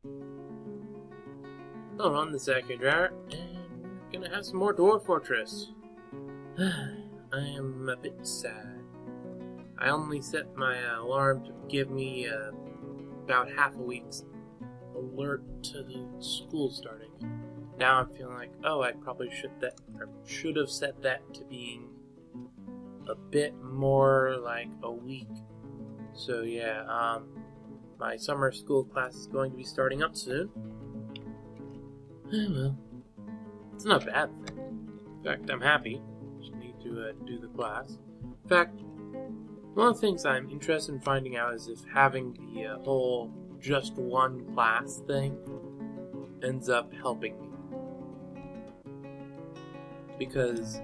Hello, I'm the Akhier, and we're gonna have some more Dwarf Fortress. I am a bit sad. I only set my alarm to give me about half a week's alert to the school starting. Now I'm feeling like, oh, I probably should have set that to being a bit more like a week. So yeah, my summer school class is going to be starting up soon. Well, it's not a bad thing. In fact, I'm happy. Just need to do the class. In fact, one of the things I'm interested in finding out is if having the whole just one class thing ends up helping me. Because,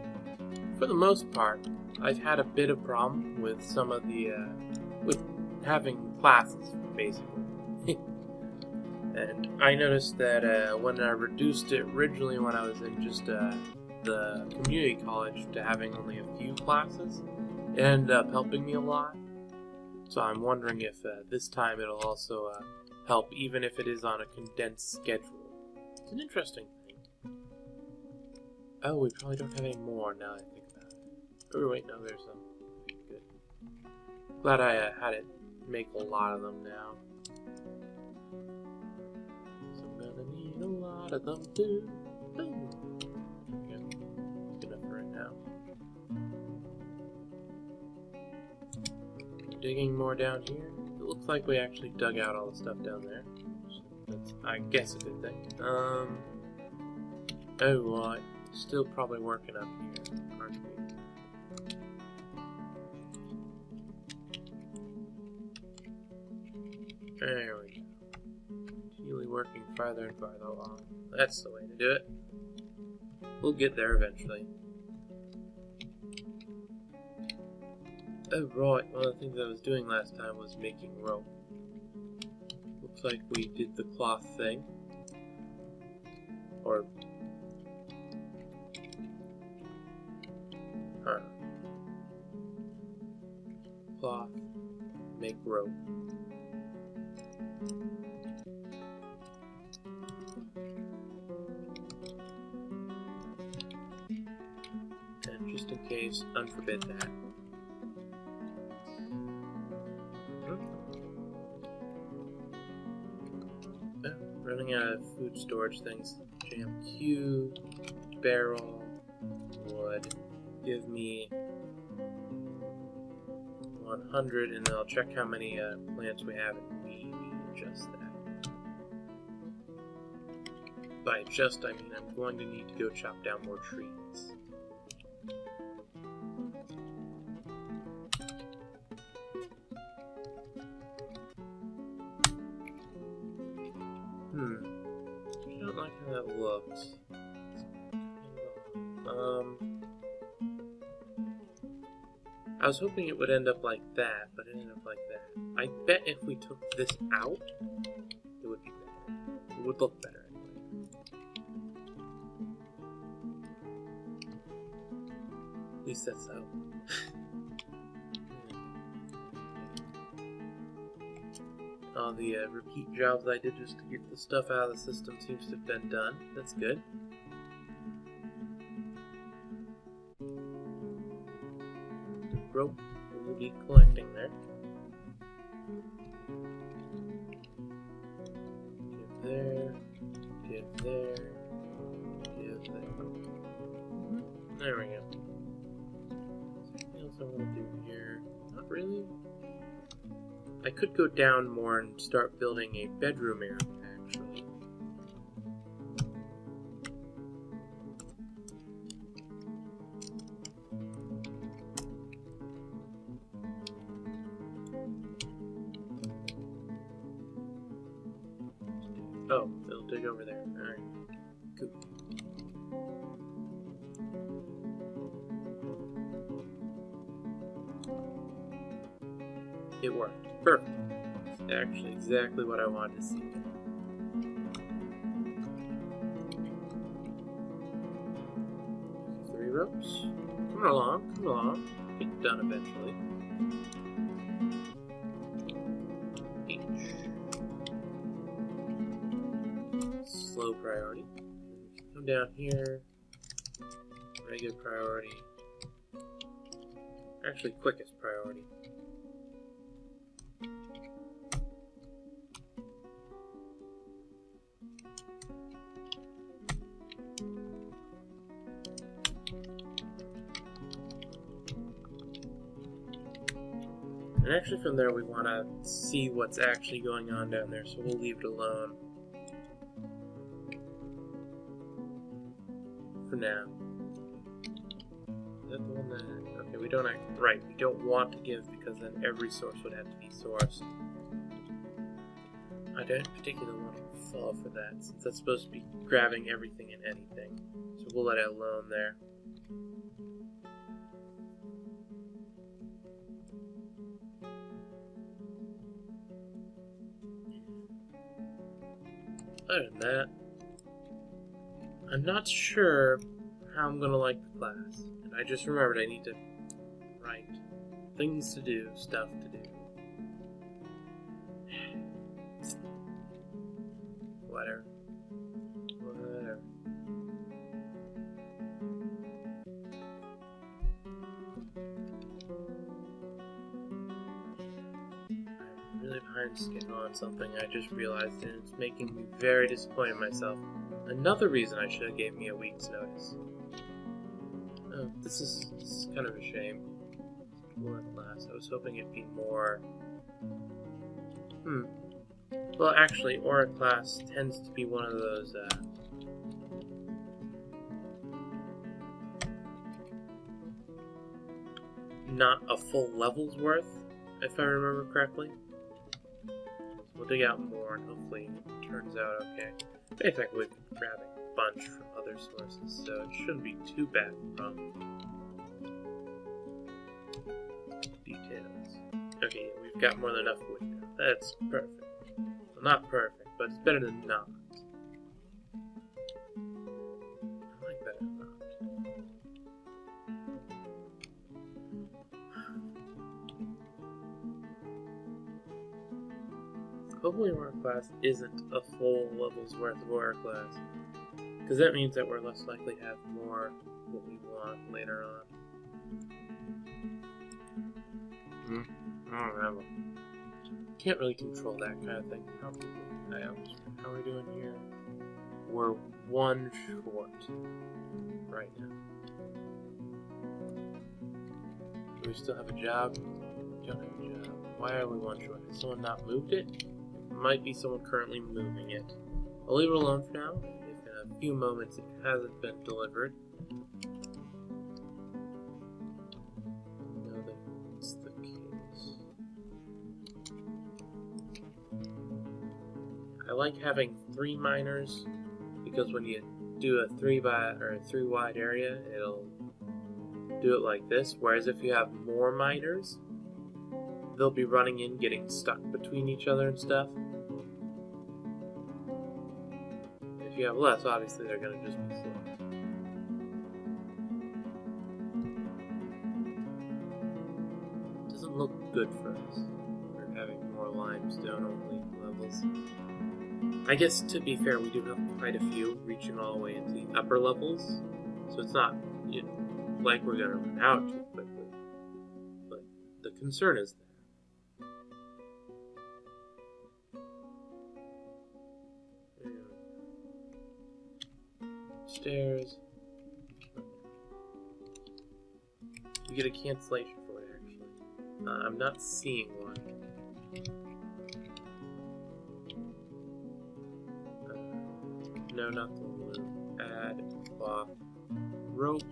for the most part, I've had a bit of problem with some of the, with having classes, basically. And I noticed that when I reduced it originally when I was in just the community college to having only a few classes, it ended up helping me a lot. So I'm wondering if this time it'll also help, even if it is on a condensed schedule. It's an interesting thing. Oh, we probably don't have any more now that I think about it. Oh wait, no, there's some. Good. Glad I had it make a lot of them now. So I'm gonna need a lot of them too. Boom. Okay. Good enough for right now. Digging more down here. It looks like we actually dug out all the stuff down there. So that's, I guess, a good thing. Oh, well, still probably working up here, aren't we? There we go. Continually working farther and farther along. That's the way to do it. We'll get there eventually. Oh, right. One of the things I was doing last time was making rope. Looks like we did the cloth thing. Or... huh. Cloth. Make rope. And just in case, unforbid that. Running out of food storage things. Jam cube, barrel, wood. Give me 100, and then I'll check how many plants we have and maybe adjust that. By adjust, I mean I'm going to need to go chop down more trees. I don't like how that looks. I was hoping it would end up like that, but it ended up like that. I bet if we took this out, it would be better. It would look better anyway. At least that's how. All the repeat jobs I did just to get the stuff out of the system seems to have been done. That's good. The rope will be collecting there. Give there. Give there. Give there. There we go. Something else I want to do here. Not really. I could go down more and start building a bedroom area, actually. Oh, they'll dig over there. Alright. Cool. It worked. Perfect. Actually, exactly what I wanted to see. 3 ropes. Come along, come along. Get done eventually. Each. slow priority. Come down here, regular priority. Actually, quickest priority. And actually from there we want to see what's actually going on down there, so we'll leave it alone for now. Is that the one that... Okay, we don't we don't want to give because then every source would have to be sourced. I don't particularly want to fall for that, since that's supposed to be grabbing everything and anything. So we'll let it alone there. Other than that, I'm not sure how I'm gonna like the class. And I just remembered I need to write things to do, stuff to do. Whatever. I'm really behind schedule on something I just realized, and it's making me very disappointed in myself. Another reason I should have gave me a week's notice. Oh, this is kind of a shame. Aura class. I was hoping it'd be more... Well, actually, Aura class tends to be one of those, not a full level's worth, if I remember correctly. So we'll dig out more, and hopefully it turns out okay. In fact, we've been grabbing a bunch from other sources, so it shouldn't be too bad from details. Okay, we've got more than enough wood now. That's perfect. Well, not perfect, but it's better than not. I like better than not. Hopefully Aura class isn't a full level's worth of Aura class, because that means that we're less likely to have more what we want later on. I don't remember. Can't really control that kind of thing. How are we doing here? We're one short right now. Do we still have a job? We don't have a job. Why are we one short? Has someone not moved it? Might be someone currently moving it. I'll leave it alone for now. If in a few moments it hasn't been delivered. No, that's the case. I like having 3 miners because when you do a 3 wide area, it'll do it like this. Whereas if you have more miners, they'll be running in, getting stuck between each other and stuff. If you have less, obviously they're going to just be slow. Doesn't look good for us. We're having more limestone only levels. I guess, to be fair, we do have quite a few reaching all the way into the upper levels. So it's not, like we're going to run out too quickly. But the concern is there. Stairs. We get a cancellation for it, actually. I'm not seeing one. No, not the loop. Add cloth. Rope.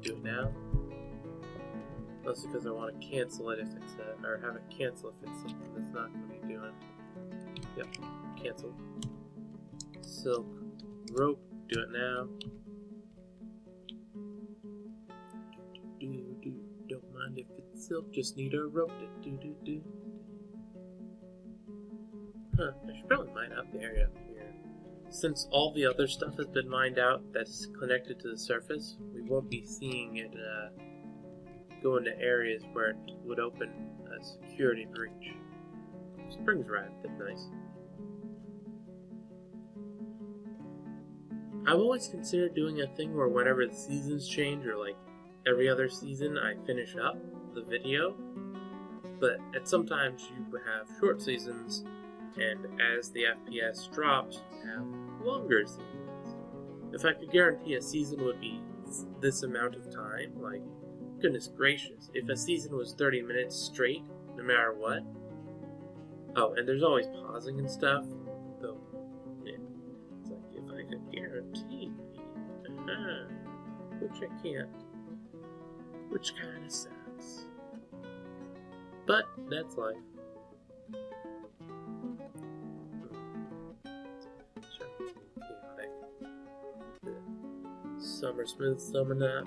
Do it now. Mostly because I want to cancel it if it's or have it cancel if it's something that's not going to be doing. Yep, cancel. Silk, rope, do it now. Don't mind if it's silk, just need a rope. Huh, I should probably mine out the area up here. Since all the other stuff has been mined out that's connected to the surface, we won't be seeing it go into areas where it would open a security breach. Spring's right, that's nice. I've always considered doing a thing where whenever the seasons change, or like every other season, I finish up the video. But at sometimes you have short seasons, and as the FPS drops, you have longer seasons. If I could guarantee a season would be this amount of time, like, goodness gracious, if a season was 30 minutes straight, no matter what. Oh, and there's always pausing and stuff, though, yeah. It's like, if I could guarantee, which I can't, which kind of sucks. But, that's life. Chaotic. Summer smooth, summer not.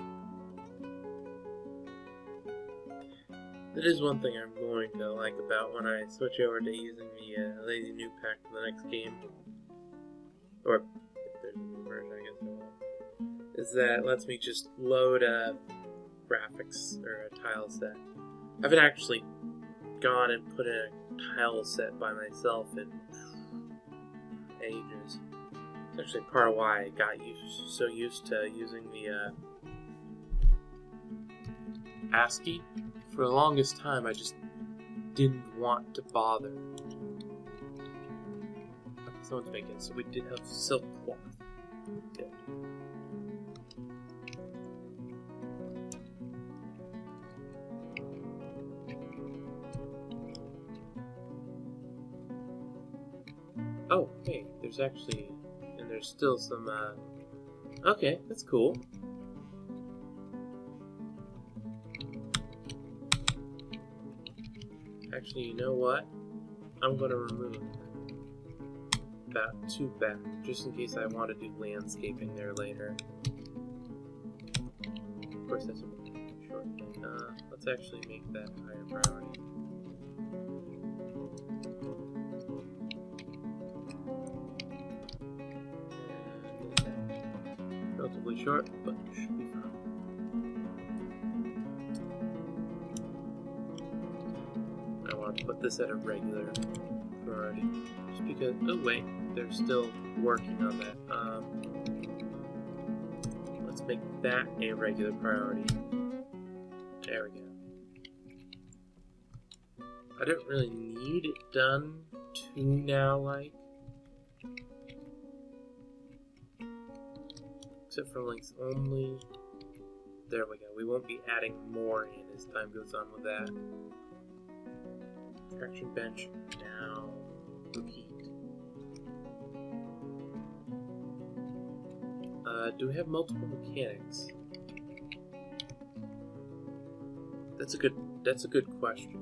That is one thing I'm going to like about when I switch over to using the Lazy New Pack for the next game. Or, if there's a new version, I guess it will. Is that it lets me just load a graphics or a tile set. I haven't actually gone and put in a tile set by myself in ages. It's actually part of why I got so used to using the ASCII. For the longest time, I just didn't want to bother. Okay, someone's making it, so we did have silk cloth. Good. Oh, hey, there's actually, and there's still some, okay, that's cool. Actually, you know what? I'm going to remove about 2 back, just in case I want to do landscaping there later. Of course, that's a short thing. Let's actually make that a higher priority. And relatively short, but should be fine. Put this at a regular priority, just because, oh wait, they're still working on that. Let's make that a regular priority. There we go. I don't really need it done to now, like, except for links only. There we go. We won't be adding more in as time goes on with that. Traction bench, now repeat. Do we have multiple mechanics? That's a good question.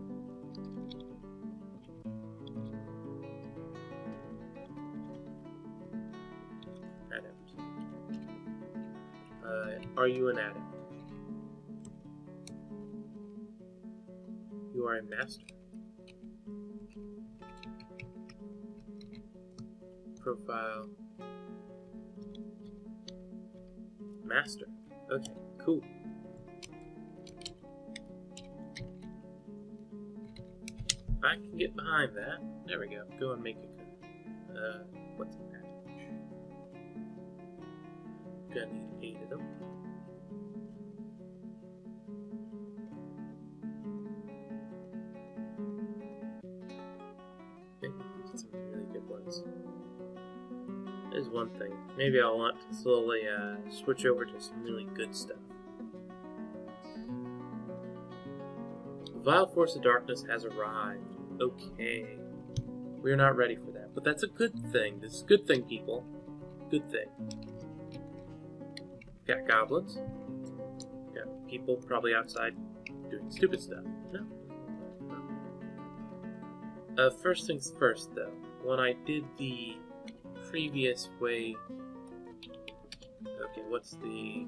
Adept. Are you an adept? You are a master. Profile. Master. Okay, cool. I can get behind that. There we go. Go and make a what's that? Gonna need 8 of them. Some really good ones. There's one thing. Maybe I'll want to slowly switch over to some really good stuff. Vile Force of Darkness has arrived. Okay. We're not ready for that. But that's a good thing. This is a good thing, people. Good thing. Got goblins. Got people probably outside doing stupid stuff. No. First things first, though. When I did the previous way... Okay, what's the...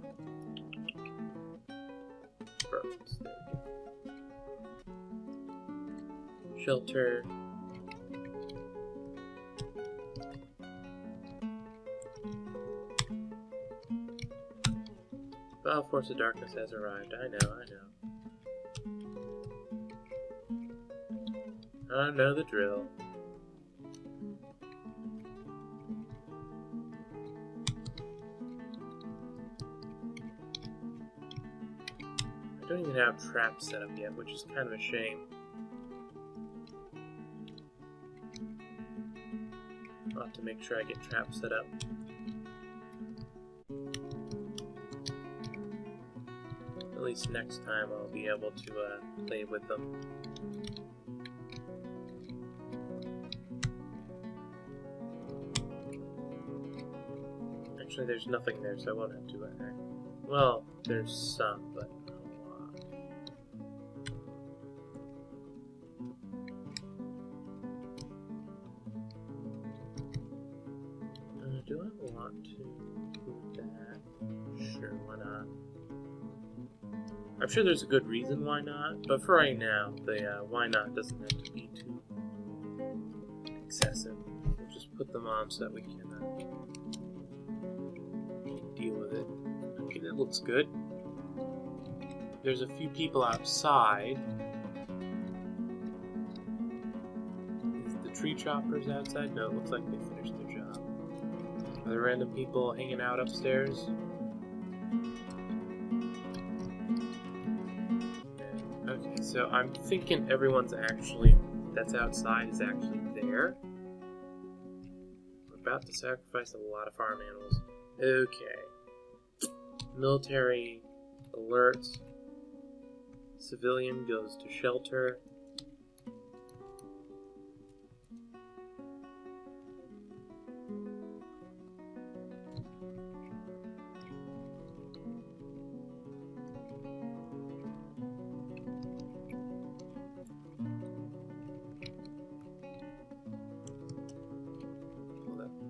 Burrows. There we go. Shelter. Vile Force of Darkness has arrived. I know. I know the drill. I don't even have traps set up yet, which is kind of a shame. I'll have to make sure I get traps set up. At least next time I'll be able to play with them. Actually, there's nothing there, so I won't have to. Well, there's some, but not a lot. Do I want to do that? Sure, why not? I'm sure there's a good reason why not, but for right now, the why not doesn't have to be too excessive. We'll just put them on so that we can deal with it. Okay, that looks good. There's a few people outside. Is the tree choppers outside? No, it looks like they finished their job. Are there random people hanging out upstairs? Okay, so I'm thinking everyone's that's outside is actually there. We're about to sacrifice a lot of farm animals. Okay. Military alerts. Civilian goes to shelter.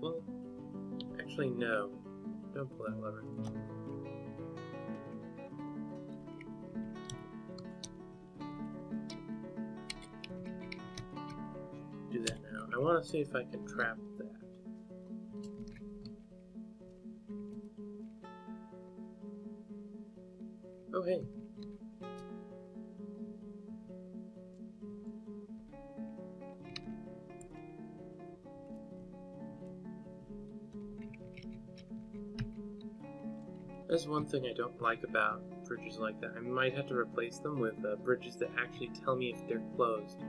Well, actually, no. Don't pull that lever. Do that now. I want to see if I can trap that. Oh, hey. That's one thing I don't like about bridges like that. I might have to replace them with bridges that actually tell me if they're closed.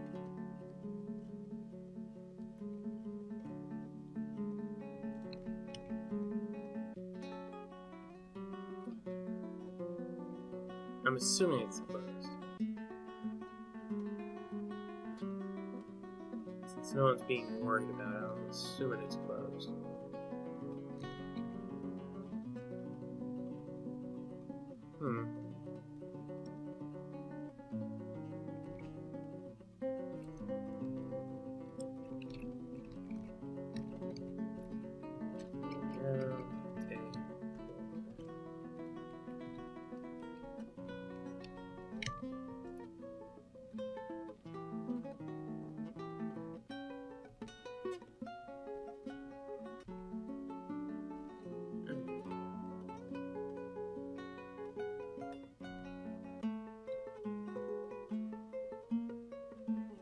I'm assuming it's closed. Since no one's being worried about it, I'm assuming it's closed.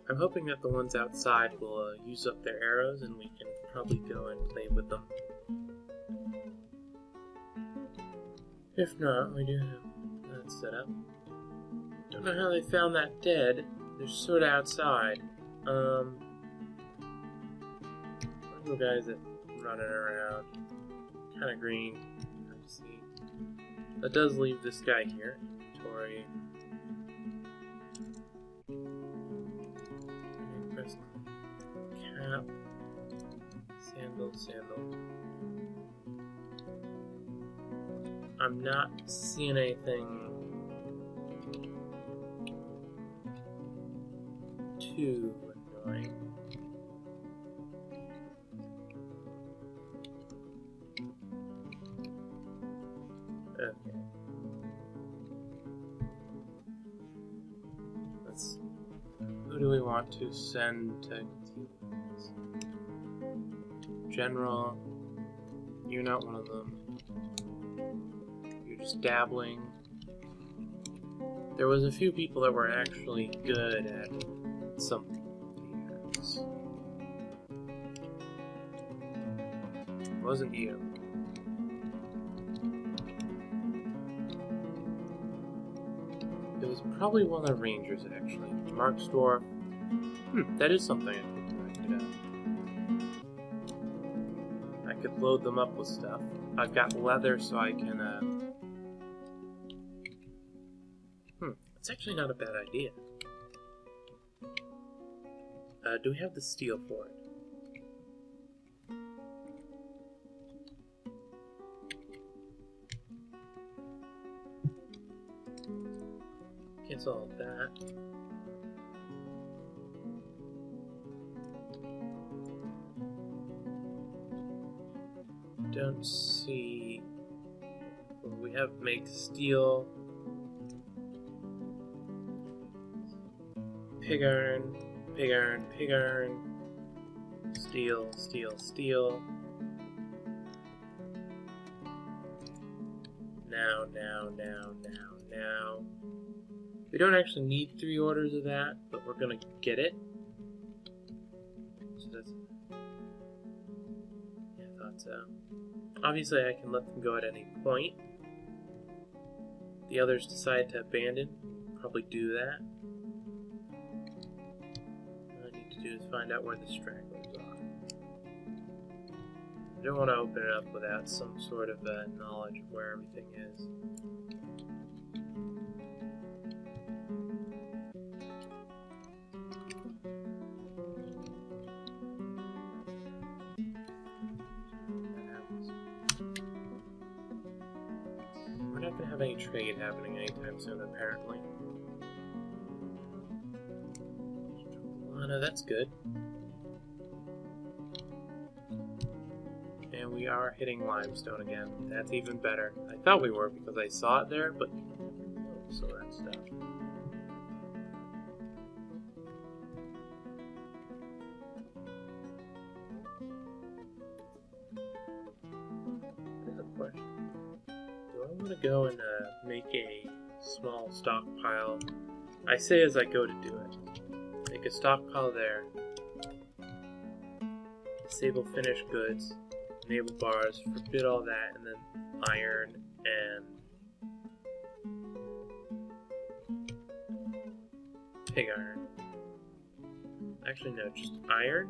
I'm hoping that the ones outside will use up their arrows and we can probably go and play with them. If not, we do have that set up. Don't know how they found that dead. They're sort of outside. What are the guys that running around? Kind of green. Hard to see. That does leave this guy here. Inventory. Press cap. Sandal. I'm not seeing anything too annoying. Okay. Let's. Who do we want to send to deal with this? General. You're not one of them. You're just dabbling. There was a few people that were actually good at something. was. It wasn't you. It was probably one of the rangers, actually. Mark's dwarf. That is something I could load them up with stuff. I've got leather, so I can, it's actually not a bad idea. Do we have the steel for it? Cancel all that. Don't see. We have make steel, pig iron, pig iron, pig iron, steel, steel, steel. Now. We don't actually need 3 orders of that, but we're gonna get it. So that's. Yeah, I thought so. Obviously, I can let them go at any point. The others decide to abandon. Probably do that. All I need to do is find out where the stragglers are. I don't want to open it up without some sort of knowledge of where everything is. We're not going to have any trade happening anytime soon, apparently. Oh, no, that's good. And we are hitting limestone again. That's even better. I thought we were because I saw it there, but so that stuff. There's a question. Do I want to go and make a small stockpile? I say as I go to do it. Make a stockpile there. Disable finished goods. Enable bars. Forbid all that. And then iron and pig iron. Actually, no, just iron.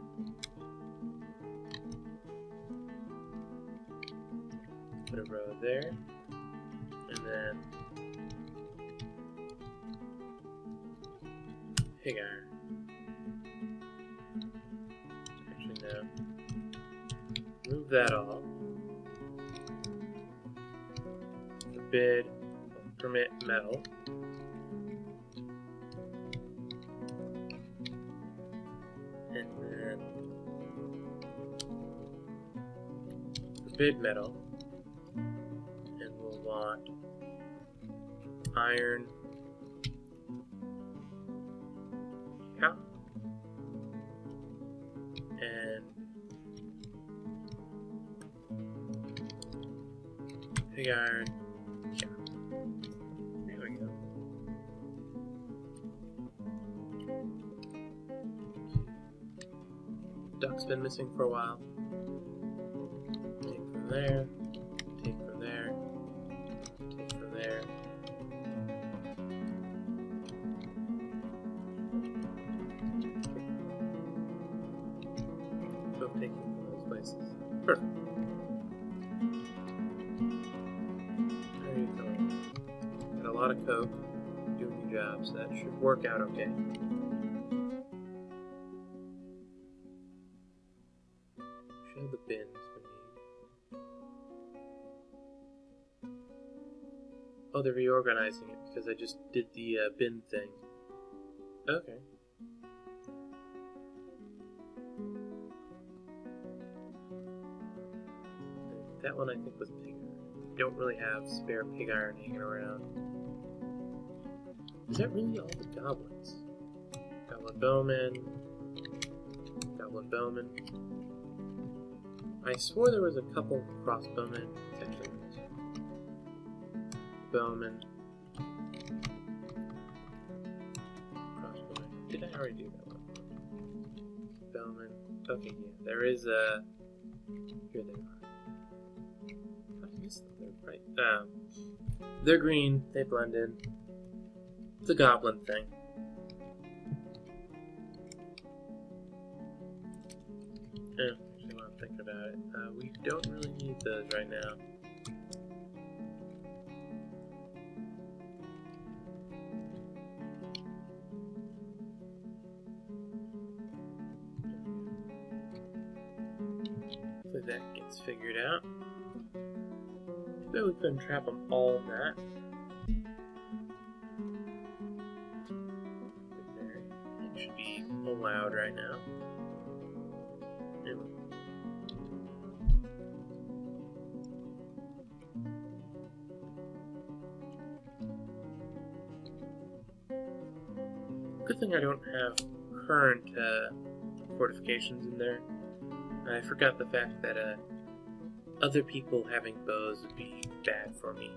Put a row there. And then pig iron. Actually, no. Move that all. Forbid, permit metal. And then forbid metal. And we'll want iron. Yeah. And pig iron. Yeah. There we go. Duck's been missing for a while. Take from there. Take from there. Take from there. So taking from those places. Perfect. There you go. Got a lot of coke. Doing your job, so that should work out okay. Show the bins we need. Oh, they're reorganizing it because I just did the bin thing. Okay. That one I think was pig iron. Don't really have spare pig iron hanging around. Is that really all the goblins? Goblin bowman. Goblin bowman. I swore there was a couple crossbowmen. It's actually bowman. Crossbowman. Did I already do that one? bowman. Okay, yeah, there is a... Here they are. I missed them. They're right. They're green. They blend in. It's a goblin thing. Actually, while I'm thinking about it, we don't really need those right now. Hopefully that gets figured out. Too bad we couldn't trap them all in that. It should be allowed right now. Anyway. Good thing I don't have current fortifications in there. I forgot the fact that other people having bows would be bad for me.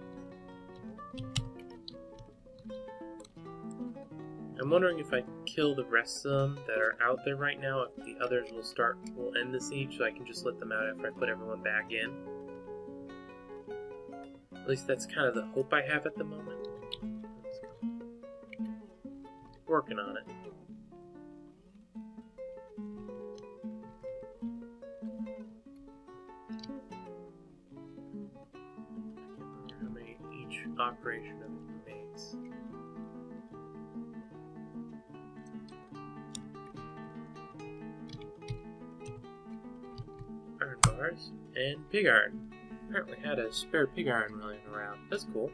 I'm wondering if I kill the rest of them that are out there right now, if the others will end the siege, so I can just let them out after I put everyone back in. At least that's kind of the hope I have at the moment. Working on it. I can't remember how many each operation of it makes. Iron bars and pig iron. Apparently had a spare pig iron running around. That's cool.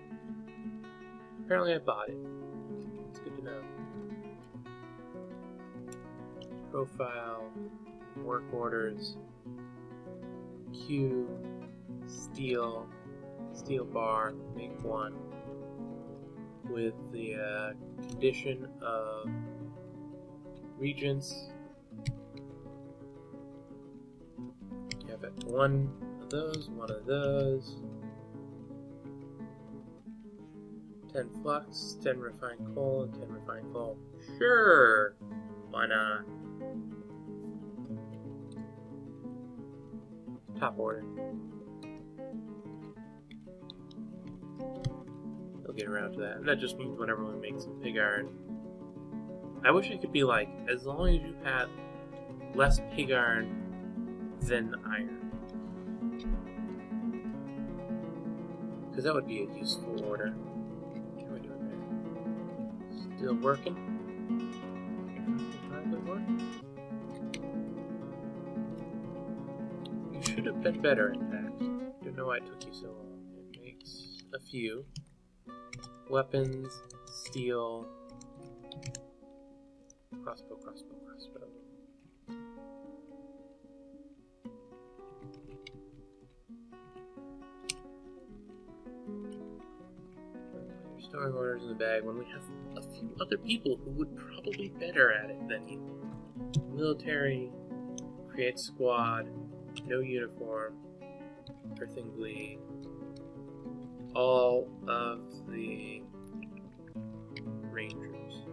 Apparently I bought it. It's good to know. Profile, work orders, queue, steel bar, make one, with the condition of regents. You have one of those, 10 flux, 10 refined coal, and 10 refined coal. Sure, why not? Top order. They'll get around to that. And that just means when everyone makes some pig iron. I wish it could be like, as long as you have less pig iron than iron. Because that would be a useful order. What are we doing there? Still working? Should have been better at that. Don't know why it took you so long. It makes a few. Weapons, steel, crossbow. Storing orders in the bag when we have a few other people who would probably be better at it than you. Military, create squad, no uniform, earthing bleed, all of the rangers.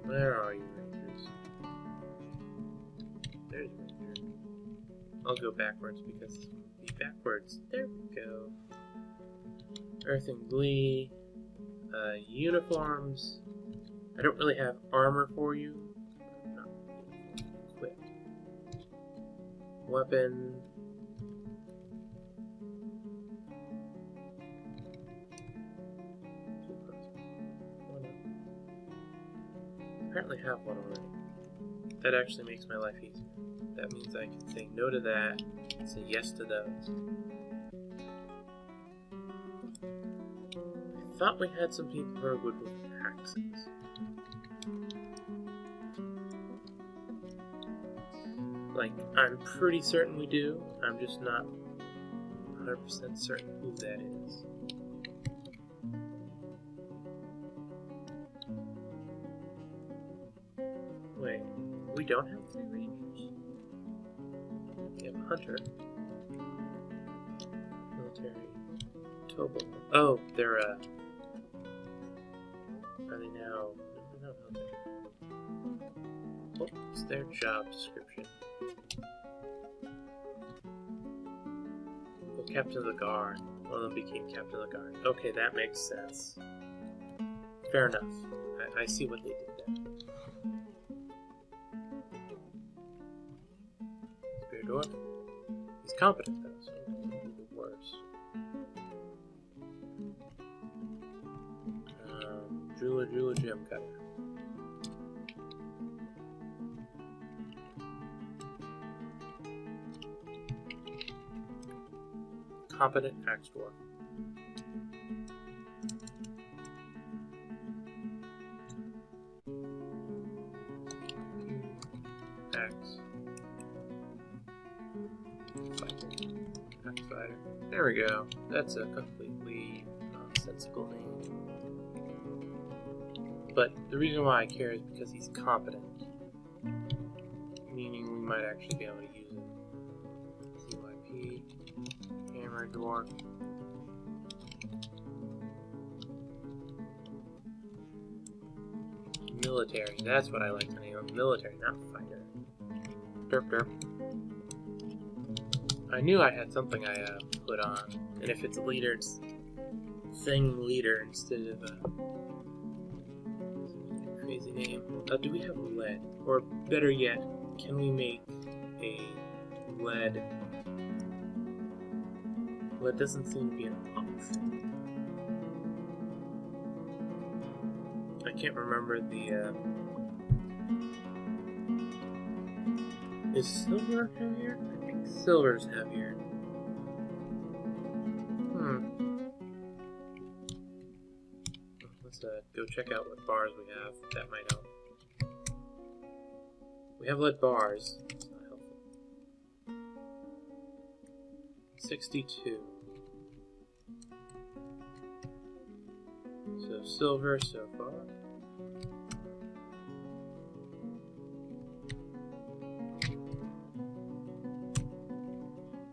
Where are you, rangers? There's a ranger. I'll go backwards because be backwards. There we go. Earthing bleed, uniforms. I don't really have armor for you. Weapon. Apparently have one already. That actually makes my life easier. That means I can say no to that and say yes to those. I thought we had some people who are good with axes. Like, I'm pretty certain we do. I'm just not 100% certain who that is. Wait, we don't have 3 rangers? We have a hunter. Military. Tobo. Oh, they're, are they now? No, No, okay. What's their job description? Oh, Captain of the Guard. One of them became Captain of the Guard. Okay, that makes sense. Fair enough. I see what they did there. Spear Dwarf. He's competent though, so it can be the worst. Jeweler, gem cutter. Competent axe dwarf. Axe. Axe fighter. There we go. That's a completely nonsensical name. But the reason why I care is because he's competent. Meaning we might actually be able to use it. CYP. Hammer dwarf. Military. That's what I like to name him. Military, not fighter. Derp derp. I knew I had something I put on, and if it's a leader, it's thing leader instead of a crazy name. Do we have lead? Or better yet, can we make a lead? Lead doesn't seem to be an option. I can't remember the. Is silver heavier? I think silver's heavier. Let's go check out what bars we have. That might help. We have lead bars. That's not helpful. 62. So silver so far.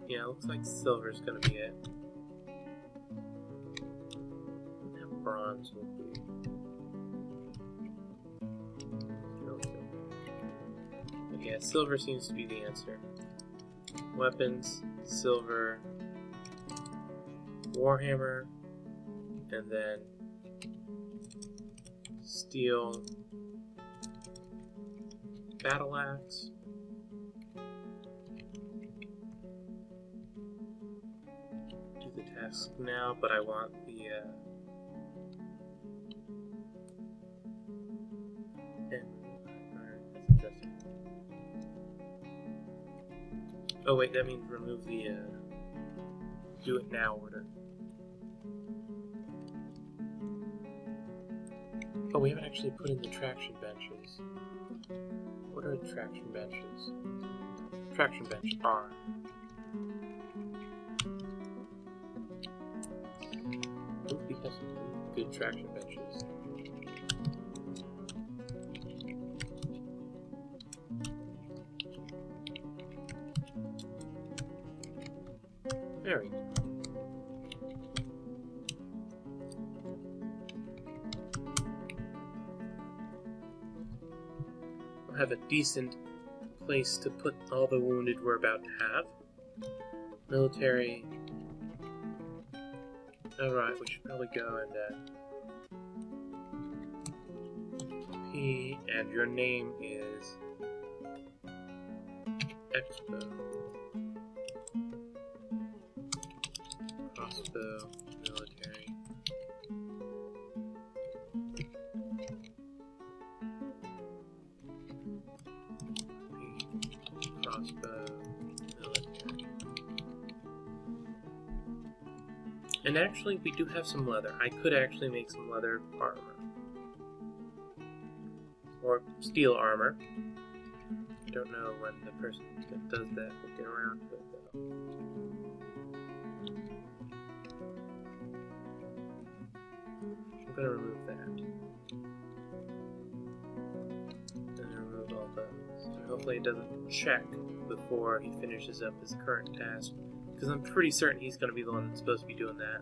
Yeah, looks like silver's gonna be it. Now bronze will be. But yeah, silver seems to be the answer. Weapons, silver, warhammer, and then steel, battle axe. Now, but I want the that's interesting. Oh wait, that means remove the do it now order. Oh, we haven't actually put in the traction benches. What are traction benches? Traction bench R. We have some good traction benches. There we go. We'll have a decent place to put all the wounded we're about to have. Military. Alright, we should probably go and P, and your name is Expo. Crossbow, military. P, crossbow, military. And actually, we do have some leather. I could actually make some leather armor. Or steel armor. I don't know when the person that does that will get around to it, though. I'm going to remove that. And remove all those. So hopefully it doesn't check before he finishes up his current task. Because I'm pretty certain he's going to be the one that's supposed to be doing that.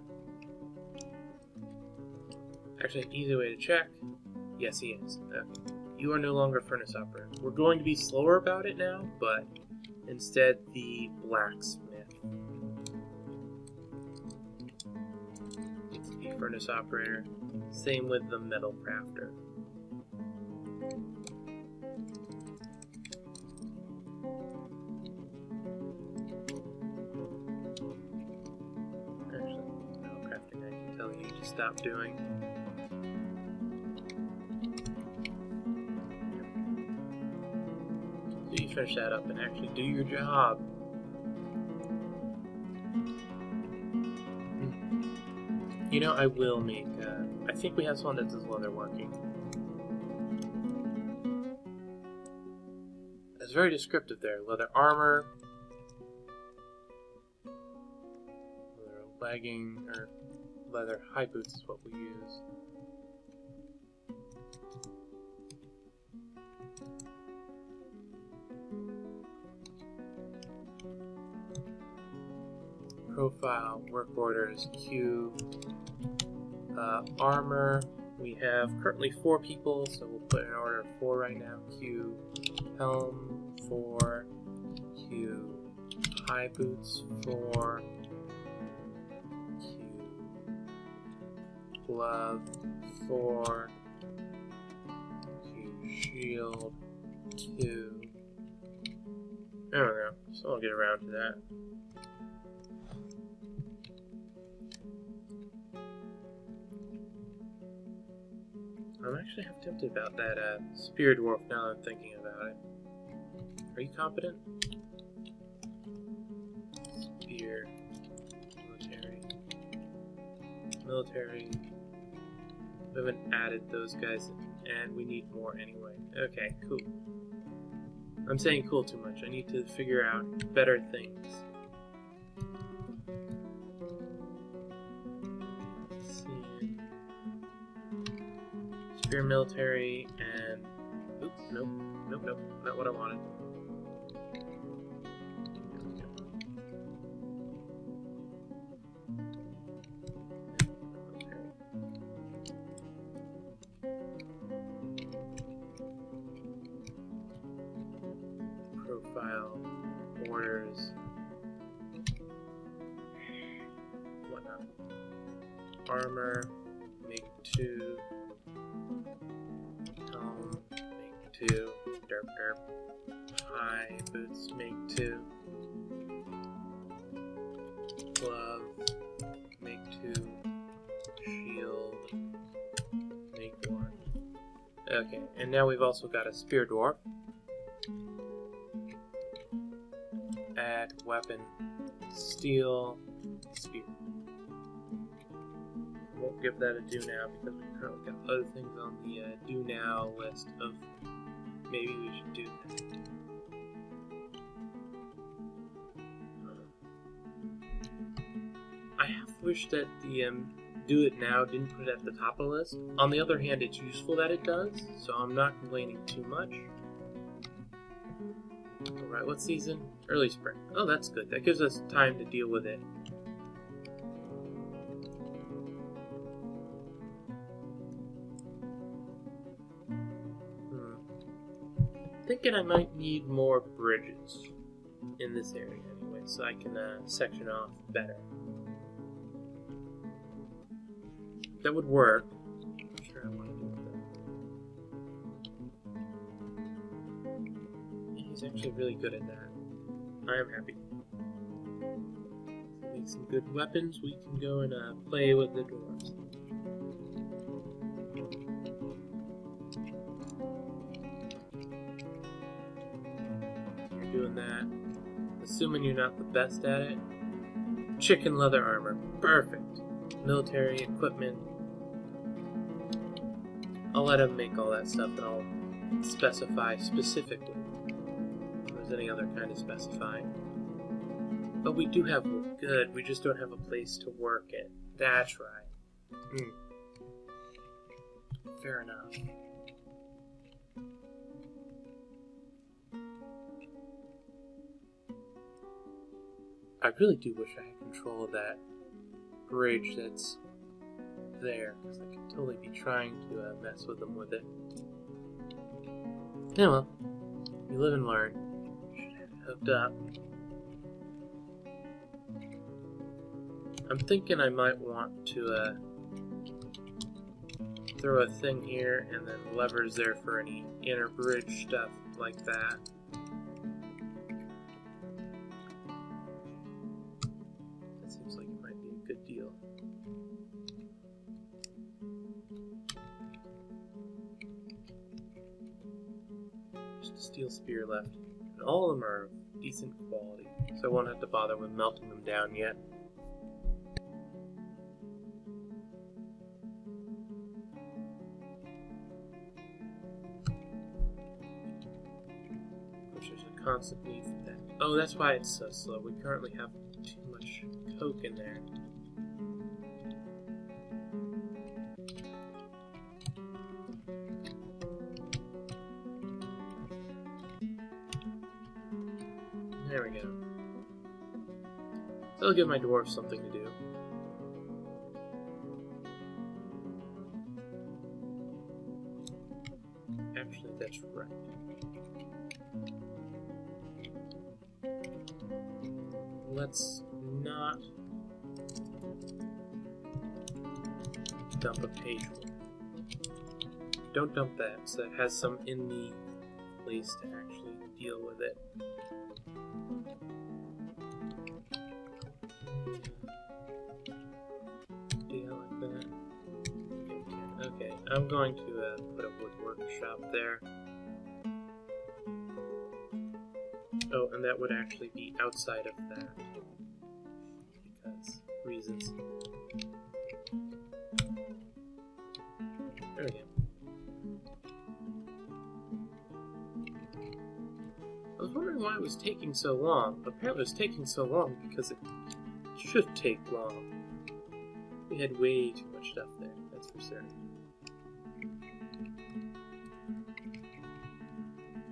Actually, an easy way to check Yes, he is. Okay. You are no longer furnace operator. We're going to be slower about it now, but instead the blacksmith gets to be furnace operator. Same with the metal crafter. Actually, metal crafting I can tell you to stop doing. So you finish that up and actually do your job. You know, I will make, I think we have someone that does leatherworking. It's very descriptive there. Leather armor, leather legging, or leather high boots is what we use. Profile, work orders, queue, armor. We have currently 4 people, so we'll put an order of 4 right now. Queue, helm, 4, queue, high boots, 4, queue, glove, 4, queue, shield, 2. There we go, so I'll get around to that. I'm actually half tempted about that spear dwarf now that I'm thinking about it. Are you competent? Spear. Military. We haven't added those guys, and we need more anyway. Okay, cool. I'm saying cool too much. I need to figure out better things. Spear military and oops, nope, not what I wanted. Profile, orders, whatnot. Armor, make 2. 2, derp. High boots, make 2. Glove, make 2. Shield, make 1. Okay, and now we've also got a spear dwarf. Add weapon, steel, spear. Won't give that a do now because we've currently got other things on the do now list of maybe we should do that. I have wished that the do it now didn't put it at the top of the list. On the other hand, it's useful that it does, so I'm not complaining too much. Alright, what season? Early spring. Oh, that's good. That gives us time to deal with it. Thinking I might need more bridges in this area anyway, so I can section off better. That would work. I'm not sure I want to do that. He's actually really good at that. I am happy. Make some good weapons. We can go and play with the dwarves. Doing that. Assuming you're not the best at it. Chicken leather armor. Perfect. Military equipment. I'll let him make all that stuff and I'll specify specifically if there's any other kind of specifying. But we do have wood. Good. We just don't have a place to work it. That's right. Fair enough. I really do wish I had control of that bridge that's there, because I could totally be trying to mess with them with it. Yeah, well, you live and learn. Should have it hooked up. I'm thinking I might want to throw a thing here and then levers there for any inner bridge stuff like that. That seems like it might be a good deal. Just a steel spear left. And all of them are of decent quality, so I won't have to bother with melting them down yet. Constant need for that. Oh, that's why it's so slow. We currently have too much coke in there. There we go. That'll give my dwarf something to do. Actually, that's right. Let's not dump a page one. Don't dump that, so it has some in the place to actually deal with it. Deal like that. Okay, I'm going to put a wood workshop there. Oh, and that would actually be outside of that. Because reasons. There we go. I was wondering why it was taking so long. Apparently it was taking so long because it should take long. We had way too much stuff there, that's for certain.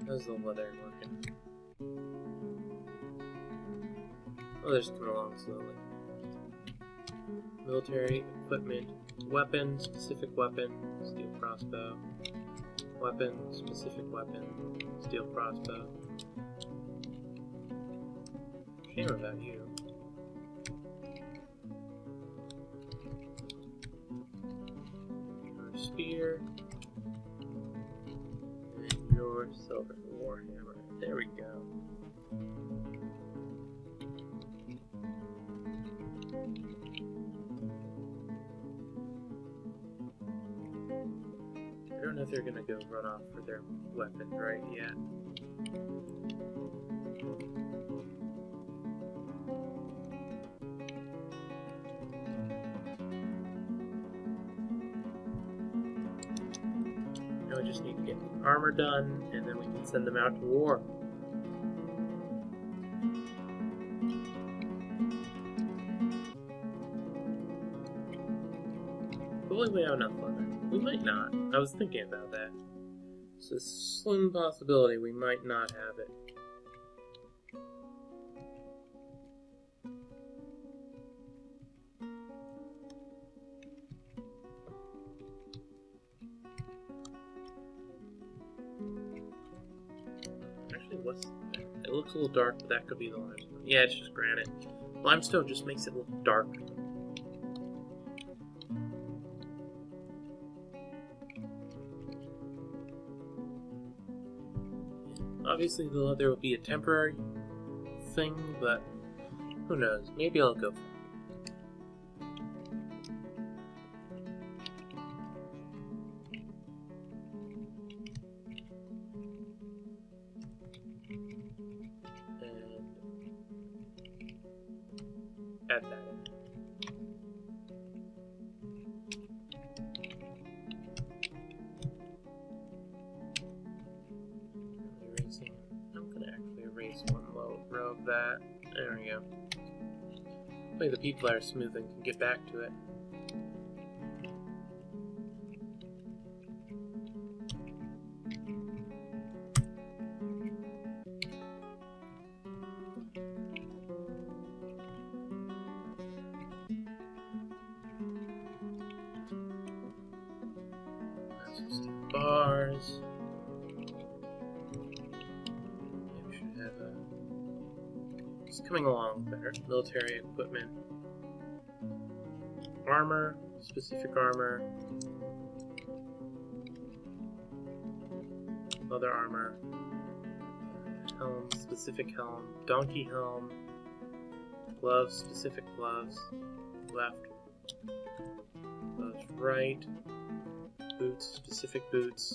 How's the leather working? Oh, they're just coming along slowly. Military equipment, weapon, specific weapon, steel crossbow. Weapon, specific weapon, steel crossbow. Shame about you. Your spear. And your silver warhammer. There we go. I don't know if they're gonna go run off for their weapon right yet. Now we just need to get the armor done, and then we can send them out to war. Hopefully we have enough leather. We might not. I was thinking about that. It's a slim possibility we might not have it. Actually, what's that? It looks a little dark, but that could be the limestone. Yeah, it's just granite. Limestone just makes it look dark. Obviously, the leather will be a temporary thing, but who knows? Maybe I'll go for it. And add that in. I'm gonna actually erase one row of that. There we go. Hopefully the people that are smoothing can get back to it. Bars. Yeah, we should have a... It's coming along better. Military equipment. Armor. Specific armor. Other armor. Helm. Specific helm. Donkey helm. Gloves. Specific gloves. Left. Gloves right. Boots. Specific boots.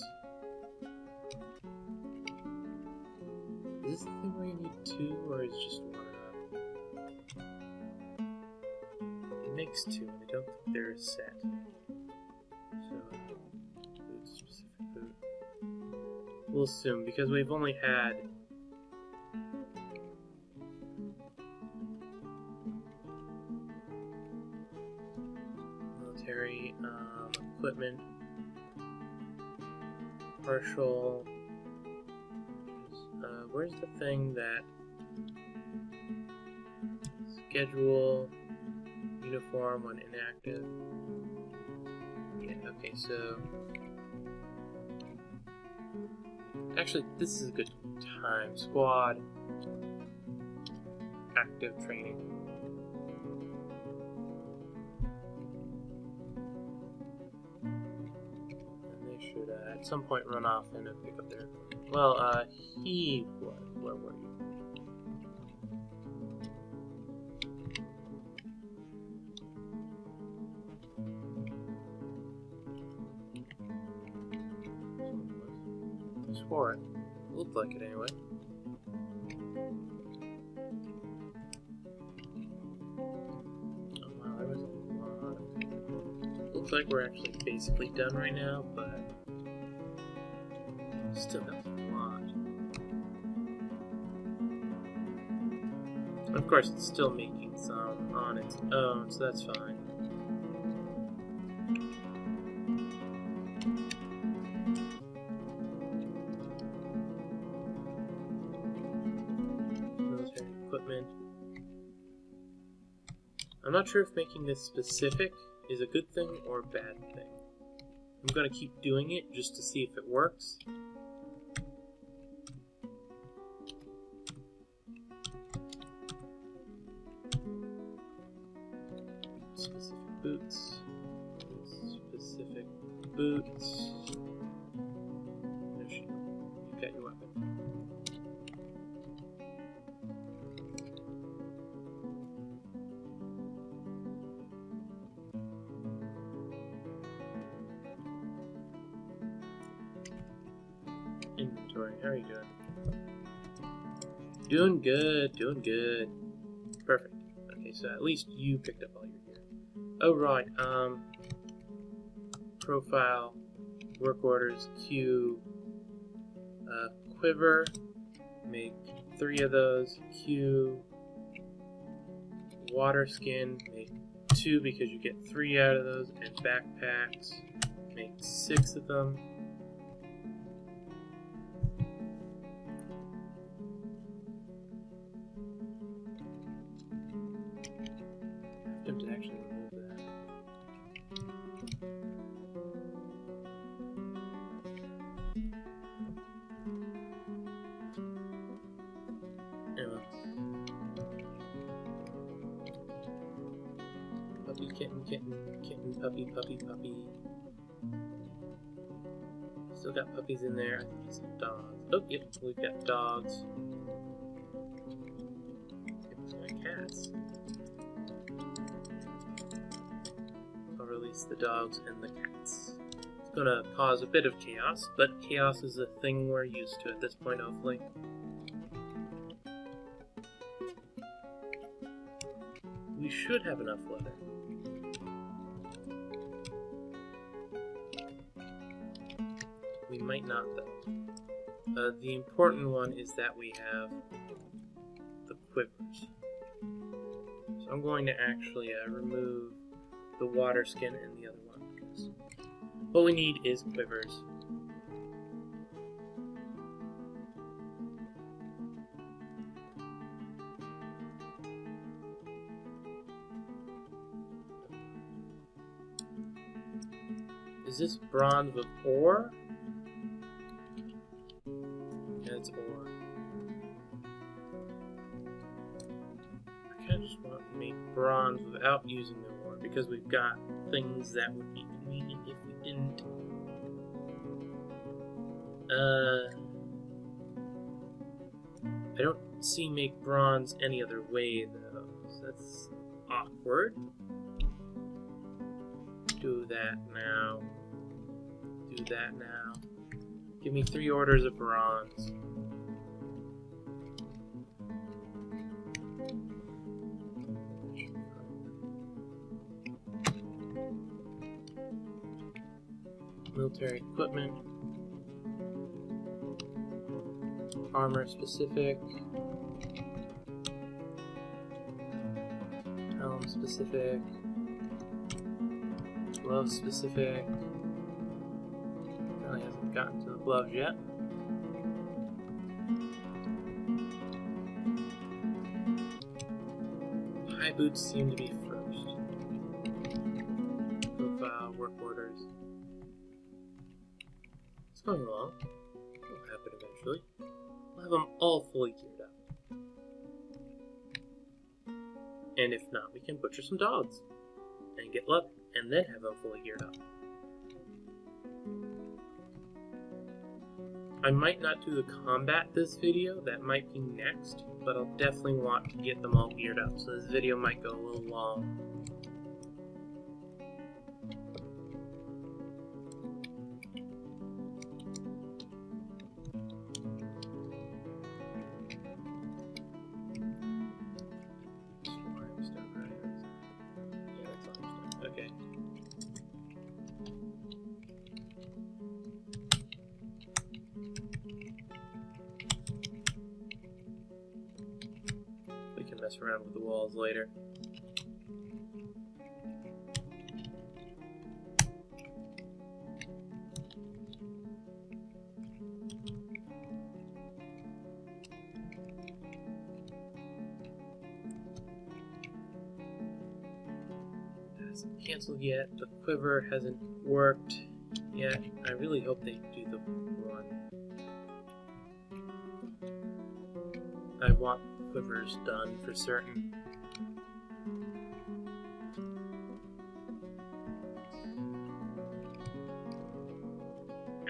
Is this the thing where you need two, or is just one enough? It makes two, and I don't think they're set. So, boot, specific boot. We'll assume, because we've only had military equipment, partial. Where's the thing that schedule uniform when inactive? Yeah, okay, so actually this is a good time. Squad active training. And they should at some point run off and pick up their... Well, he was. Where were you? I swore it. Looked like it anyway. Oh wow, there was a lot. Looks like we're actually basically done right now, but still got a lot. Of course, it's still making some on its own, so that's fine. Military equipment. I'm not sure if making this specific is a good thing or a bad thing. I'm going to keep doing it just to see if it works. Specific boots. Specific boots. No shield. You've got your weapon. Inventory. How are you doing? Doing good. Doing good. Perfect. Okay, so at least you picked up all your gear. Oh, right. Profile, work orders, queue, quiver, make 3 of those, queue, water skin, make 2 because you get 3 out of those, and backpacks, make 6 of them. I have to actually remove that. Puppy, kitten, puppy, puppy. Still got puppies in there. I think there's some dogs. Oh, yep, we've got dogs. It's my cats. I'll release the dogs and the cats. It's gonna cause a bit of chaos, but chaos is a thing we're used to at this point, hopefully. We should have enough leather. We might not, though. The important one is that we have the quivers. So I'm going to actually remove the water skin and the other one, because what we need is quivers. Is this bronze with ore? Yeah, it's ore. I kind of just want to make bronze without using the ore, because we've got things that would be convenient if we didn't. I don't see make bronze any other way, though, so that's awkward. Do that now. Do that now. Give me 3 orders of bronze. Military equipment. Armor specific. Helm specific. Glove specific. Really hasn't gotten to the gloves yet. High boots seem to be first. Profile, work orders. It's going along. It'll happen eventually. We'll have them all fully geared up. And if not, we can butcher some dogs and get luck, and then have them fully geared up. I might not do the combat this video, that might be next, but I'll definitely want to get them all geared up, so this video might go a little long. Okay. We can mess around with the walls later. Canceled yet. The quiver hasn't worked yet. I really hope they do the one. I want quivers done for certain.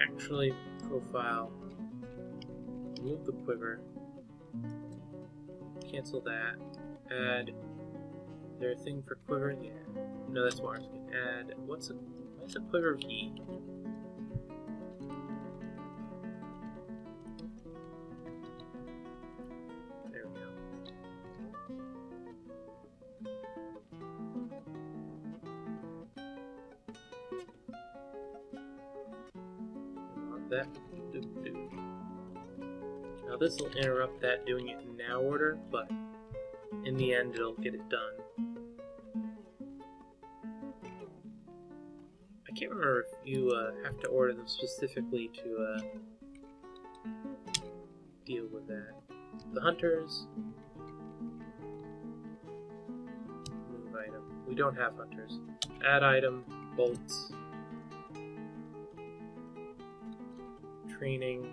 Actually, profile. Remove the quiver. Cancel that. Add. Is there a thing for quiver? Yeah. No, that's Mars. Add. What's a quiver key? There we go. That. Now this will interrupt that doing it in now order, but in the end it'll get it done. I can't remember if you have to order them specifically to deal with that. The hunters. Move item. We don't have hunters. Add item. Bolts. Training.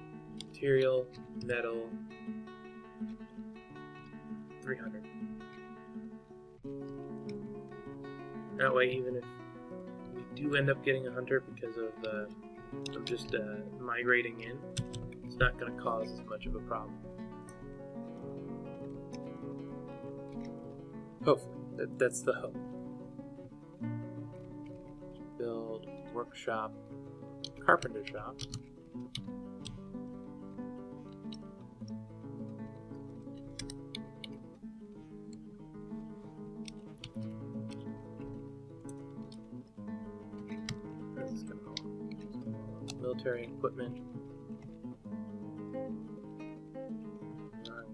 Material. Metal. 300. That way, even if we do end up getting a hunter because of just migrating in, it's not going to cause as much of a problem. Hopefully. That's the hope. Build, workshop, carpenter shop. Military equipment.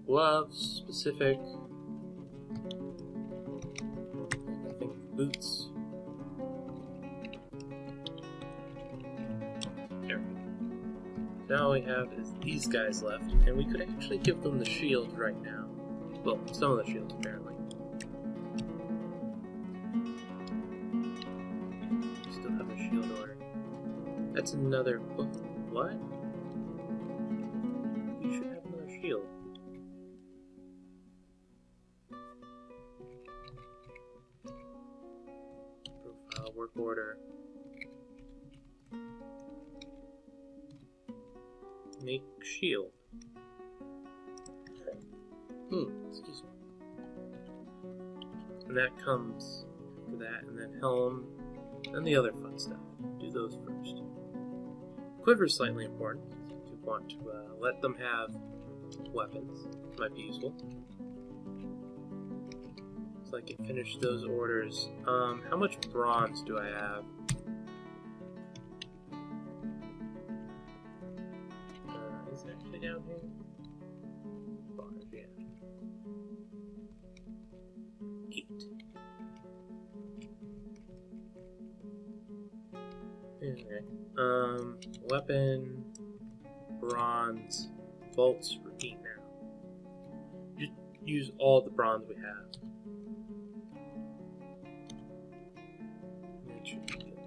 Gloves, specific. I think boots. There. Now all we have is these guys left, and we could actually give them the shields right now. Well, some of the shields apparently. Still have a shield order. That's another... What? You should have another shield. Profile, work order. Make shield. Excuse me. And that comes to that, and then helm, and the other fun stuff. Do those first. Quiver is slightly important. If you want to let them have weapons, might be useful. So I can finish those orders. How much bronze do I have? Is it actually down here? Bars, yeah. 8. Okay. Weapon, bronze, bolts for 8 now. Just use all the bronze we have. That should be good.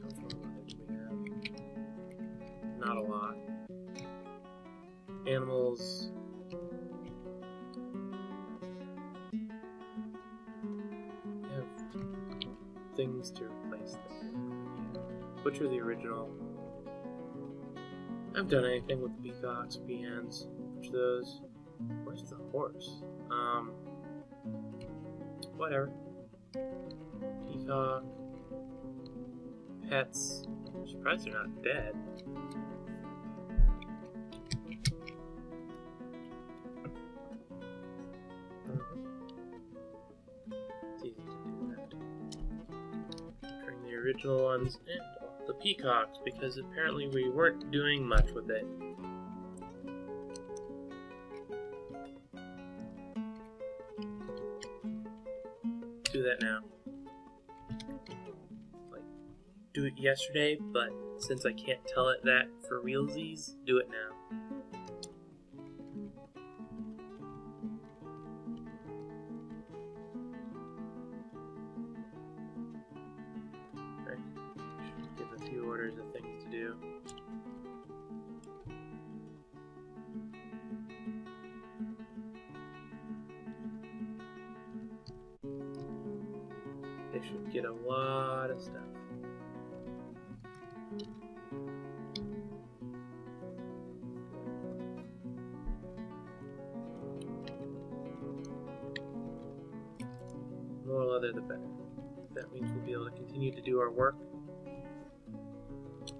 How much leather do we have? Not a lot. Animals. Things to replace them. Butcher the original. I haven't done anything with the peacocks, peahens. Butcher those. Where's the horse? Whatever. Peacock. Pets. I'm surprised they're not dead. It's easy to do that. The original ones and the peacocks, because apparently we weren't doing much with it. Do that now. Like, do it yesterday, but since I can't tell it that for realsies, do it now. Orders of things to do. They should get a lot of stuff. More leather the better. That means we'll be able to continue to do our work.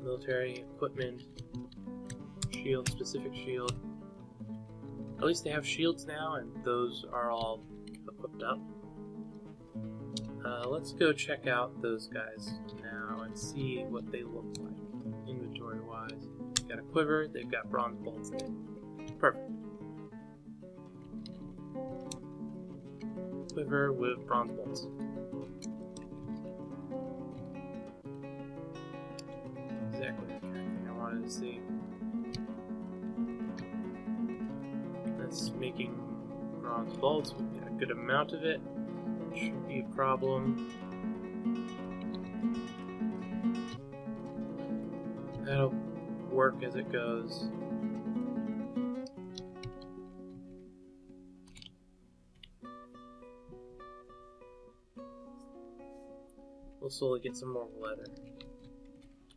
Military equipment, shield, specific shield. At least they have shields now, and those are all equipped up. Let's go check out those guys now and see what they look like, inventory-wise. They've got a quiver, they've got bronze bolts in it. Perfect. Quiver with bronze bolts. Exactly the kind of thing I wanted to see. That's making bronze bolts. We've got a good amount of it. Shouldn't be a problem. That'll work as it goes. We'll slowly get some more leather.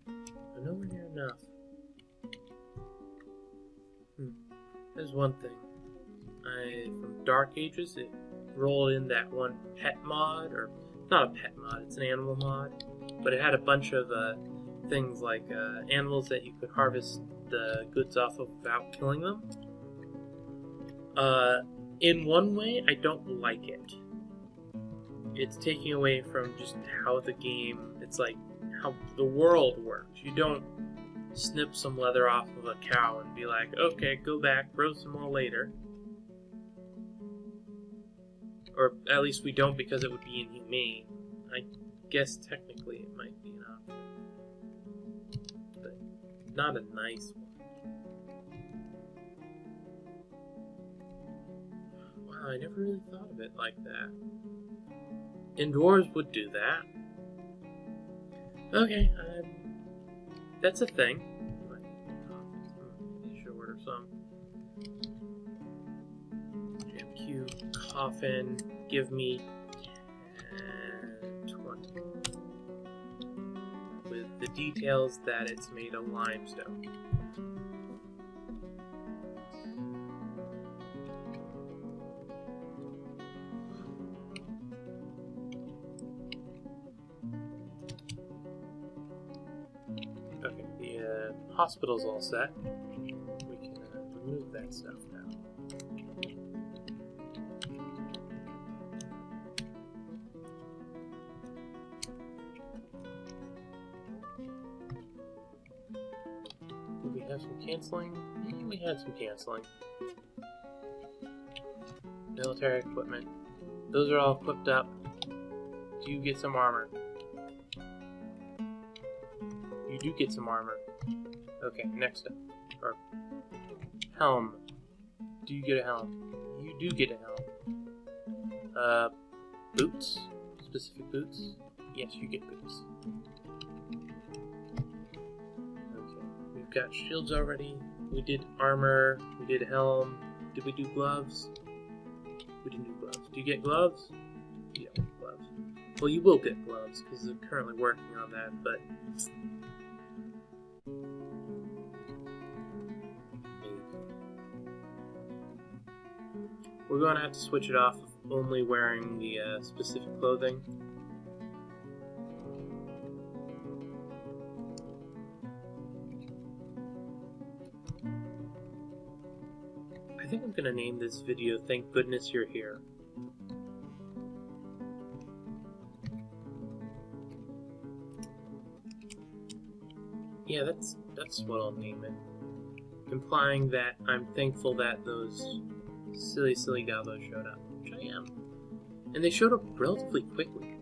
But nowhere near enough. There's one thing. From Dark Ages, it rolled in that one pet mod, or not a pet mod, it's an animal mod, but it had a bunch of things like animals that you could harvest the goods off of without killing them. In one way, I don't like it. It's taking away from just how the game, it's like how the world works. You don't snip some leather off of a cow and be like, okay, go back, grow some more later. Or at least we don't, because it would be inhumane. I guess technically it might be an option. But not a nice one. Oh, I never really thought of it like that. And dwarves would do that. Okay, that's a thing. I should order some. JMQ, coffin, give me 20. With the details that it's made of limestone. Okay, the hospital's all set. We can remove that stuff now. Did we have some canceling? Yeah, we had some canceling. Military equipment. Those are all equipped up. Do you get some armor? You do get some armor. Okay, next up. Or helm. Do you get a helm? You do get a helm. Boots? Specific boots? Yes, you get boots. Okay, we've got shields already. We did armor. We did helm. Did we do gloves? We didn't do gloves. Do you get gloves? You don't get gloves. Well, you will get gloves, because I'm currently working on that, but... We're going to have to switch it off of only wearing the specific clothing. I think I'm going to name this video "Thank Goodness You're Here." Yeah, that's what I'll name it. Implying that I'm thankful that those silly gobos showed up, which I am. And they showed up relatively quickly.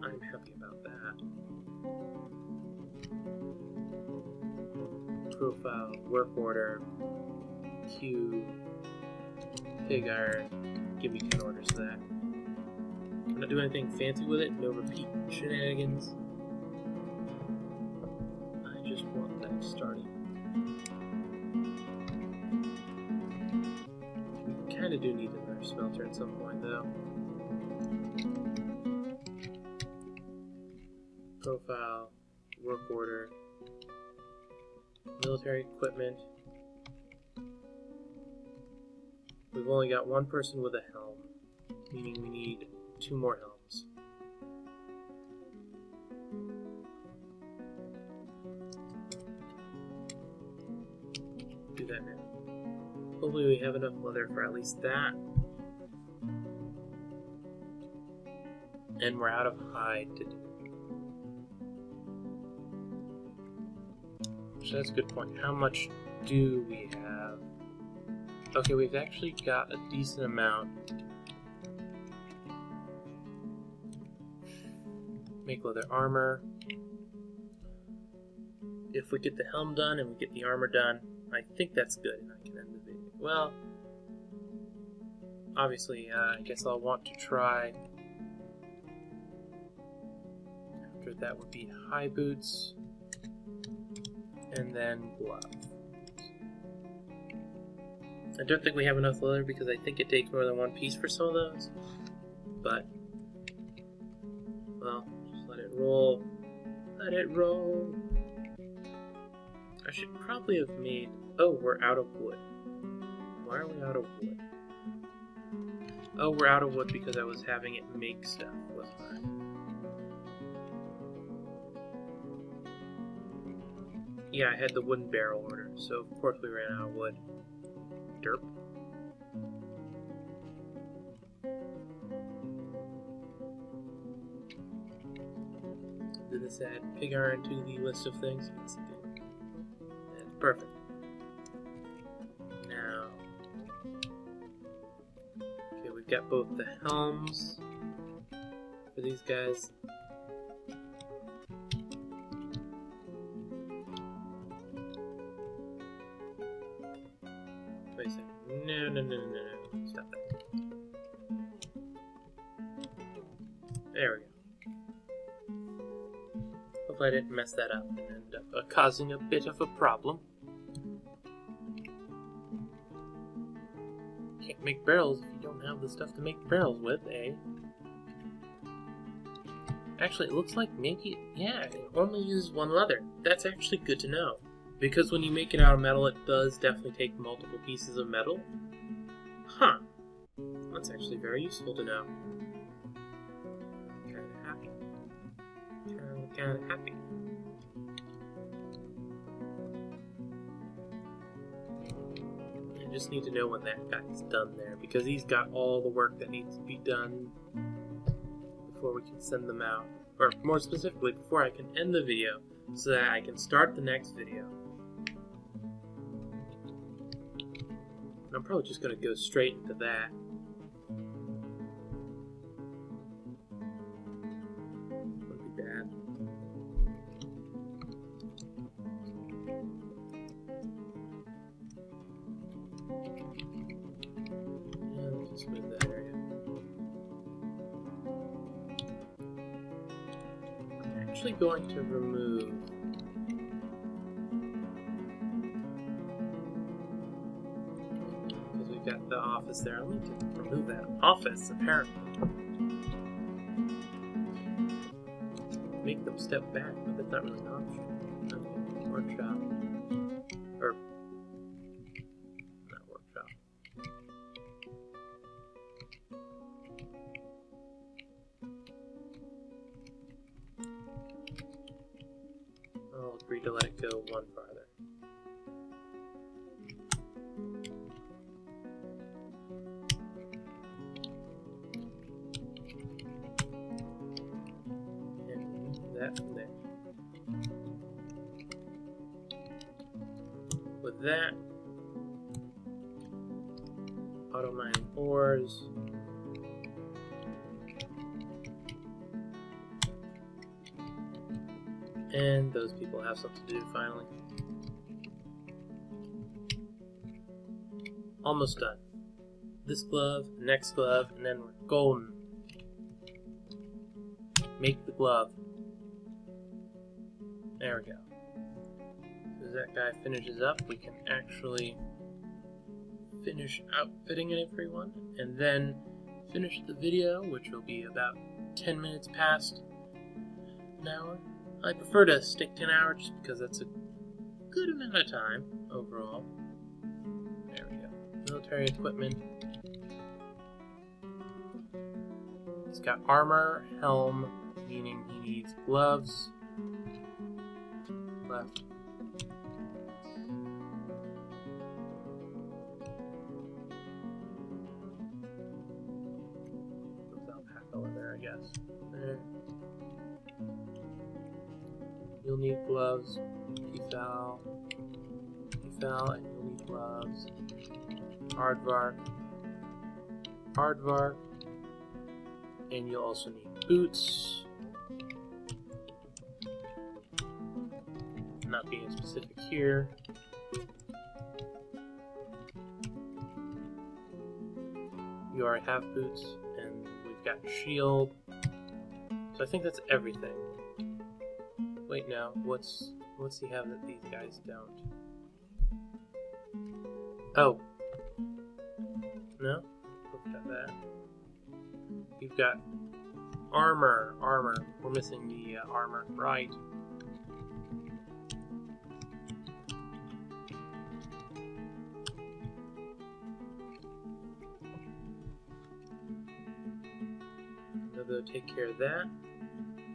I'm happy about that. Profile, work order, queue, pig iron. Give me 10 orders for that. I'm not doing anything fancy with it, no repeat shenanigans. I just want that starting. I do need another smelter at some point, though. Profile, work order, military equipment. We've only got one person with a helm, meaning we need 2 more helms. Do that now. Hopefully we have enough leather for at least that. And we're out of hide to do. So that's a good point. How much do we have? Okay, we've actually got a decent amount. Make leather armor. If we get the helm done and we get the armor done, I think that's good, and I can end the video. Well, obviously, I guess I'll want to try. After that would be high boots, and then gloves. I don't think we have enough leather because I think it takes more than 1 piece for some of those. But, well, just let it roll. Let it roll. I should probably have made... Oh, we're out of wood. Why are we out of wood? Oh, we're out of wood because I was having it make stuff, wasn't I? Yeah, I had the wooden barrel order, so of course we ran out of wood. Derp. Did this add pig iron to the list of things? Yes, it did. That's perfect. Now, okay, we've got both the helms for these guys. Wait a second. No. Stop that. There we go. Hope I didn't mess that up and end up causing a bit of a problem. Can't make barrels if you don't have the stuff to make barrels with, eh? Actually, it looks like maybe, yeah, it only uses one leather. That's actually good to know. Because when you make it out of metal, it does definitely take multiple pieces of metal. Huh. That's actually very useful to know. Kinda happy. Kinda happy. I just need to know when that guy's done there, because he's got all the work that needs to be done before we can send them out. Or more specifically, before I can end the video, so that I can start the next video. And I'm probably just going to go straight into that. Wouldn't be bad. Yeah, let's just move that area. I'm actually going to remove got the office there. I need to remove that office, apparently. Make them step back, but that's not really an option. Okay, workshop. Or, not workshop. I'll agree to let it go one farther. That from there. With that, auto mining ores. And those people have something to do finally. Almost done. This glove, next glove, and then we're golden. Make the glove. There we go. As that guy finishes up, we can actually finish outfitting everyone, and then finish the video, which will be about 10 minutes past an hour. I prefer to stick to an hour just because that's a good amount of time overall. There we go. Military equipment. He's got armor, helm, meaning he needs gloves. Left. Alpaca leather, I guess. There. You'll need gloves. Efal, and you'll need gloves. Aardvark, and you'll also need boots. Not being specific here. You already have boots, and we've got shield. So I think that's everything. Wait, no. What's he have that these guys don't? Oh. No? We've got that. You've got armor. We're missing the armor. Right. They'll take care of that.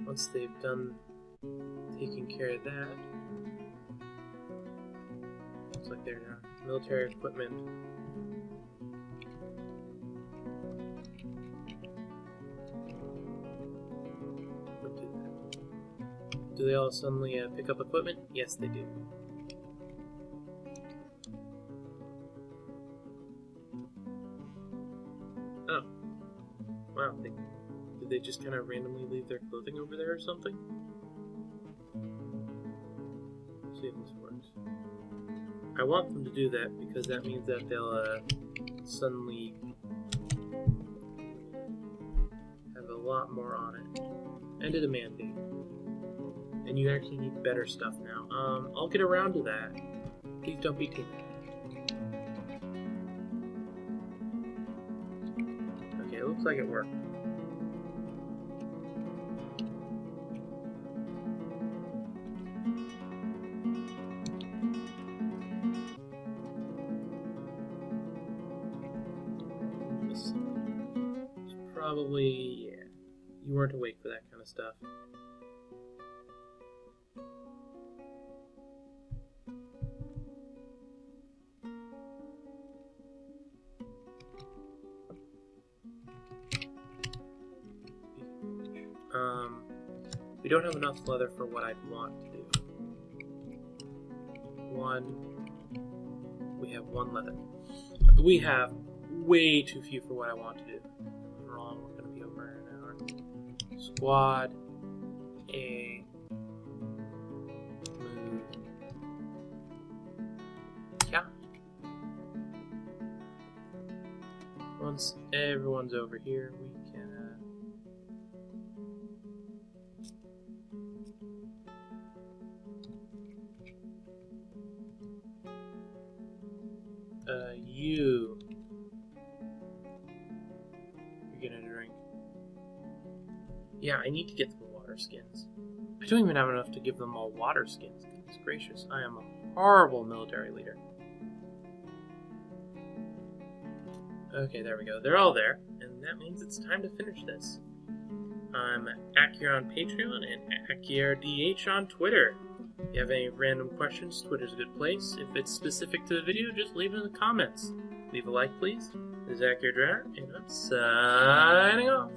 Once they've done taking care of that, looks like they're military equipment. Don't do that. Do they all suddenly pick up equipment? Yes, they do. Oh. Wow, did they just kind of randomly leave their clothing over there or something? Let's see if this works. I want them to do that because that means that they'll suddenly have a lot more on it. And did a mandate. And you actually need better stuff now. I'll get around to that. Please don't be too mad. Okay, it looks like it worked. Probably, yeah. You weren't awake for that kind of stuff. We don't have enough leather for what I'd want to do. We have one leather. We have way too few for what I want to do. Wrong, we're going to be over in an hour. Squad A. Move. Yeah. Once everyone's over here, we can you're gonna drink. Yeah, I need to get them water skins. I don't even have enough to give them all water skins. Goodness gracious, I am a horrible military leader. Okay, there we go. They're all there, and that means it's time to finish this. I'm Akhier on Patreon and AkhierDH on Twitter. If you have any random questions, Twitter's a good place. If it's specific to the video, just leave it in the comments. Leave a like, please. This is Akhier, and I'm signing off.